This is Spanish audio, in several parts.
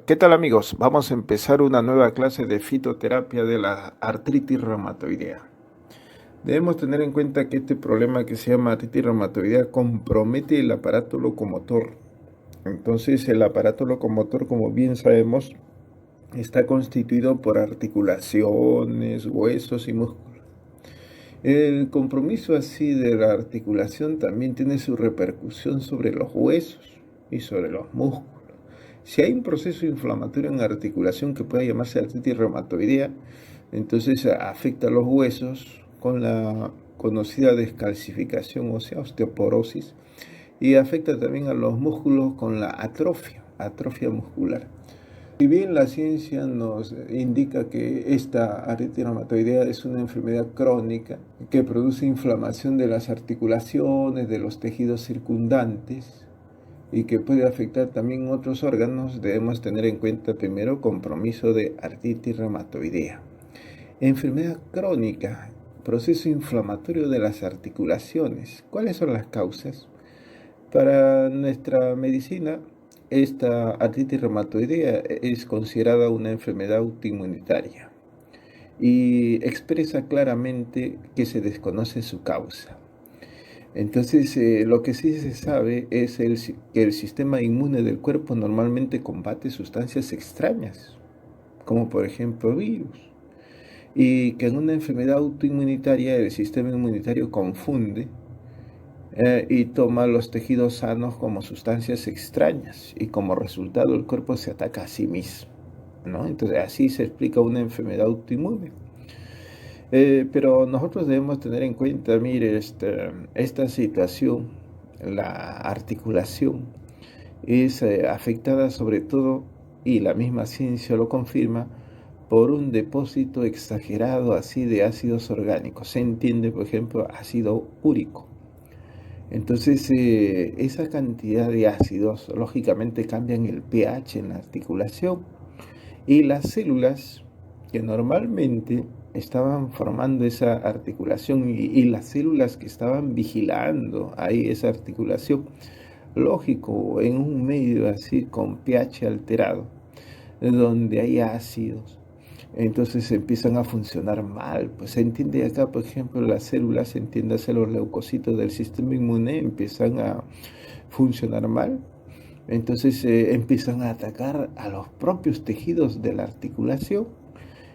¿Qué tal amigos? Vamos a empezar una nueva clase de fitoterapia de la artritis reumatoidea. Debemos tener en cuenta que este problema que se llama artritis reumatoidea compromete el aparato locomotor. Entonces el aparato locomotor, como bien sabemos, está constituido por articulaciones, huesos y músculos. El compromiso así de la articulación también tiene su repercusión sobre los huesos y sobre los músculos. Si hay un proceso inflamatorio en la articulación que puede llamarse artritis reumatoidea, entonces afecta a los huesos con la conocida descalcificación ósea, osteoporosis, y afecta también a los músculos con la atrofia muscular. Si bien la ciencia nos indica que esta artritis reumatoidea es una enfermedad crónica que produce inflamación de las articulaciones, de los tejidos circundantes y que puede afectar también otros órganos, debemos tener en cuenta primero compromiso de artritis reumatoidea. Enfermedad crónica, proceso inflamatorio de las articulaciones. ¿Cuáles son las causas? Para nuestra medicina, esta artritis reumatoidea es considerada una enfermedad autoinmunitaria y expresa claramente que se desconoce su causa. Entonces, lo que sí se sabe es que el sistema inmune del cuerpo normalmente combate sustancias extrañas, como por ejemplo virus, y que en una enfermedad autoinmunitaria el sistema inmunitario confunde y toma los tejidos sanos como sustancias extrañas y como resultado el cuerpo se ataca a sí mismo, ¿no? Entonces así se explica una enfermedad autoinmune. Pero nosotros debemos tener en cuenta, mire, esta situación, la articulación, es afectada sobre todo, y la misma ciencia lo confirma, por un depósito exagerado así de ácidos orgánicos. Se entiende, por ejemplo, ácido úrico. Entonces, esa cantidad de ácidos lógicamente cambian el pH en la articulación y las células que normalmente estaban formando esa articulación y las células que estaban vigilando ahí esa articulación, lógico, en un medio así con pH alterado, donde hay ácidos, entonces empiezan a funcionar mal. Pues se entiende acá, por ejemplo, las células, entiéndase los leucocitos del sistema inmune, empiezan a funcionar mal. Entonces empiezan a atacar a los propios tejidos de la articulación.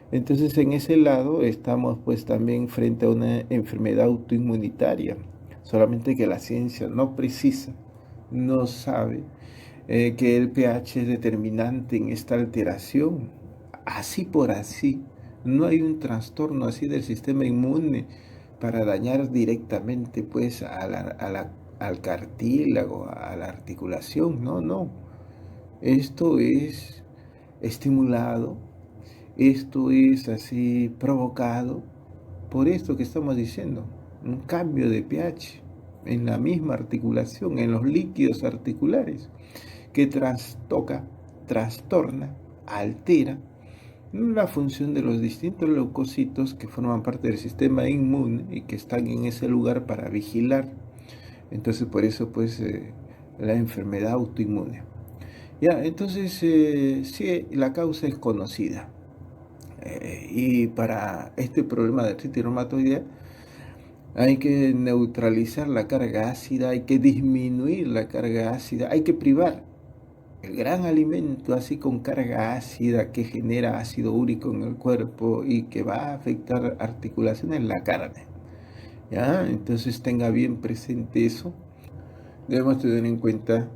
Entonces en ese lado estamos pues también frente a una enfermedad autoinmunitaria, solamente que la ciencia no precisa, no sabe que el pH es determinante en esta alteración. Así por así, no hay un trastorno así del sistema inmune para dañar directamente pues al cartílago, a la articulación. No, no. Esto es estimulado, esto es así provocado por esto que estamos diciendo, un cambio de pH en la misma articulación, en los líquidos articulares, que trastoca, trastorna, altera la función de los distintos leucocitos que forman parte del sistema inmune y que están en ese lugar para vigilar. Entonces por eso pues la enfermedad autoinmune. Ya, entonces sí, la causa es conocida. Y para este problema de artritis reumatoidea hay que neutralizar la carga ácida, hay que disminuir la carga ácida, hay que privar el gran alimento así con carga ácida que genera ácido úrico en el cuerpo y que va a afectar articulaciones en la carne. ¿Ya? Entonces tenga bien presente eso. Debemos tener en cuenta,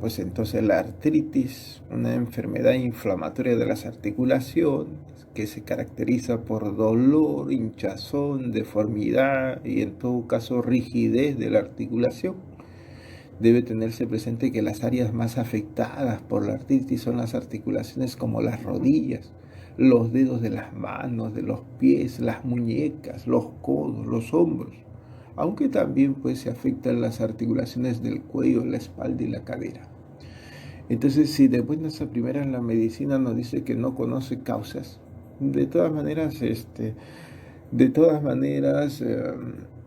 pues entonces la artritis, una enfermedad inflamatoria de las articulaciones que se caracteriza por dolor, hinchazón, deformidad y en todo caso rigidez de la articulación. Debe tenerse presente que las áreas más afectadas por la artritis son las articulaciones como las rodillas, los dedos de las manos, de los pies, las muñecas, los codos, los hombros, aunque también pues se afectan las articulaciones del cuello, la espalda y la cadera. Entonces, si de buenas a primeras la medicina nos dice que no conoce causas, de todas maneras,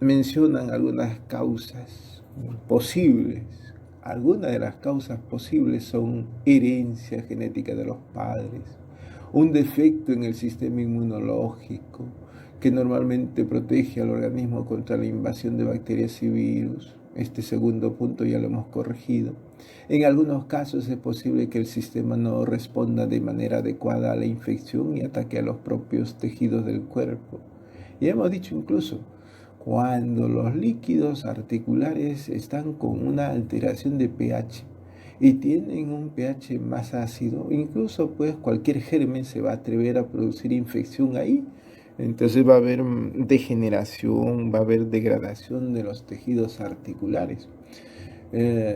mencionan algunas causas posibles Algunas de las causas posibles son herencia genética de los padres, un defecto en el sistema inmunológico que normalmente protege al organismo contra la invasión de bacterias y virus. Este segundo punto ya lo hemos corregido. En algunos casos es posible que el sistema no responda de manera adecuada a la infección y ataque a los propios tejidos del cuerpo. Y hemos dicho incluso, cuando los líquidos articulares están con una alteración de pH y tienen un pH más ácido, incluso pues cualquier germen se va a atrever a producir infección ahí. Entonces va a haber degeneración, va a haber degradación de los tejidos articulares.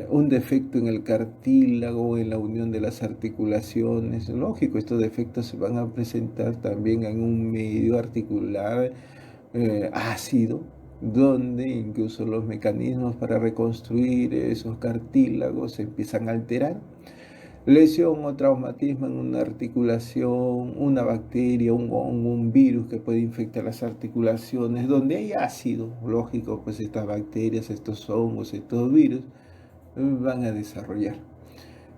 Un defecto en el cartílago, en la unión de las articulaciones. Lógico, estos defectos se van a presentar también en un medio articular ácido, donde incluso los mecanismos para reconstruir esos cartílagos se empiezan a alterar. Lesión o traumatismo en una articulación, una bacteria, un hongo, un virus que puede infectar las articulaciones, donde hay ácido, lógico, pues estas bacterias, estos hongos, estos virus van a desarrollar.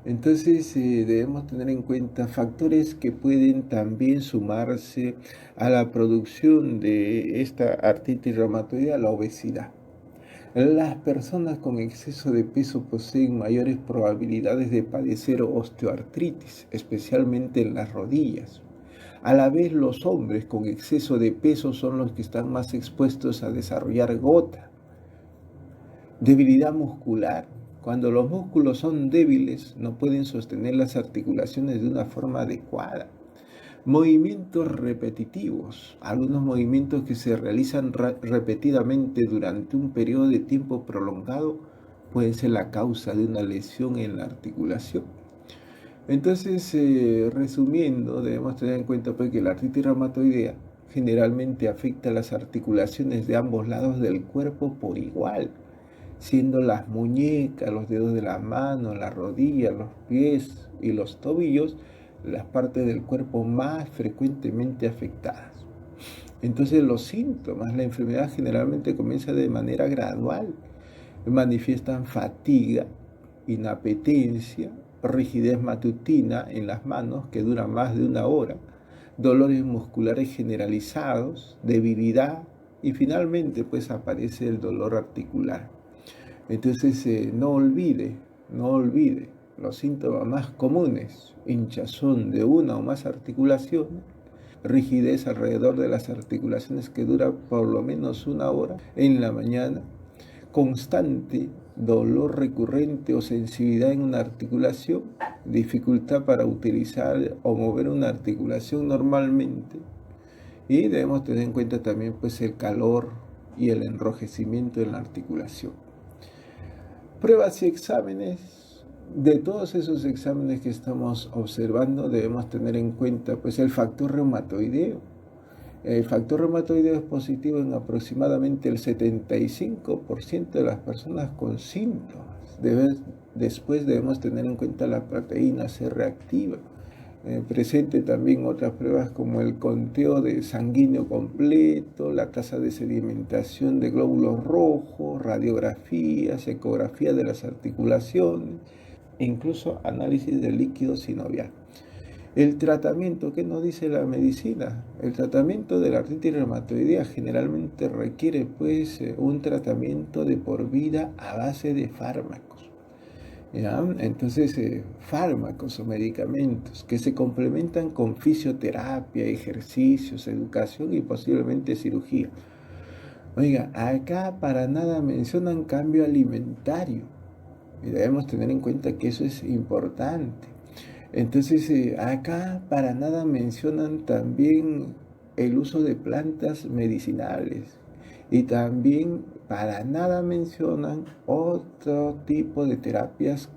Entonces debemos tener en cuenta factores que pueden también sumarse a la producción de esta artritis reumatoidea, la obesidad. Las personas con exceso de peso poseen mayores probabilidades de padecer osteoartritis, especialmente en las rodillas. A la vez, los hombres con exceso de peso son los que están más expuestos a desarrollar gota. Debilidad muscular. Cuando los músculos son débiles, no pueden sostener las articulaciones de una forma adecuada. Movimientos repetitivos. Algunos movimientos que se realizan repetidamente durante un periodo de tiempo prolongado pueden ser la causa de una lesión en la articulación. Entonces, resumiendo, debemos tener en cuenta pues, que la artritis reumatoidea generalmente afecta a las articulaciones de ambos lados del cuerpo por igual, siendo las muñecas, los dedos de la mano, las rodillas, los pies y los tobillos las partes del cuerpo más frecuentemente afectadas. Entonces los síntomas, la enfermedad generalmente comienza de manera gradual. Manifiestan fatiga, inapetencia, rigidez matutina en las manos que dura más de una hora, dolores musculares generalizados, debilidad y finalmente pues aparece el dolor articular. Entonces no olvide los síntomas más comunes: hinchazón de una o más articulaciones, rigidez alrededor de las articulaciones que dura por lo menos una hora en la mañana, constante dolor recurrente o sensibilidad en una articulación, dificultad para utilizar o mover una articulación normalmente. Y debemos tener en cuenta también pues el calor y el enrojecimiento en la articulación. Pruebas y exámenes. De todos esos exámenes que estamos observando debemos tener en cuenta pues el factor reumatoideo. El factor reumatoideo es positivo en aproximadamente el 75% de las personas con síntomas. Después debemos tener en cuenta la proteína C reactiva. Presente también otras pruebas como el conteo de sanguíneo completo, la tasa de sedimentación de glóbulos rojos, radiografías, ecografía de las articulaciones, e incluso análisis del líquido sinovial. El tratamiento, ¿qué nos dice la medicina? El tratamiento de la artritis reumatoidea generalmente requiere pues un tratamiento de por vida a base de fármacos. ¿Ya? Entonces, fármacos o medicamentos que se complementan con fisioterapia, ejercicios, educación y posiblemente cirugía. Oiga, acá para nada mencionan cambio alimentario y debemos tener en cuenta que eso es importante. Entonces, acá para nada mencionan también el uso de plantas medicinales y también para nada mencionan otro tipo de terapias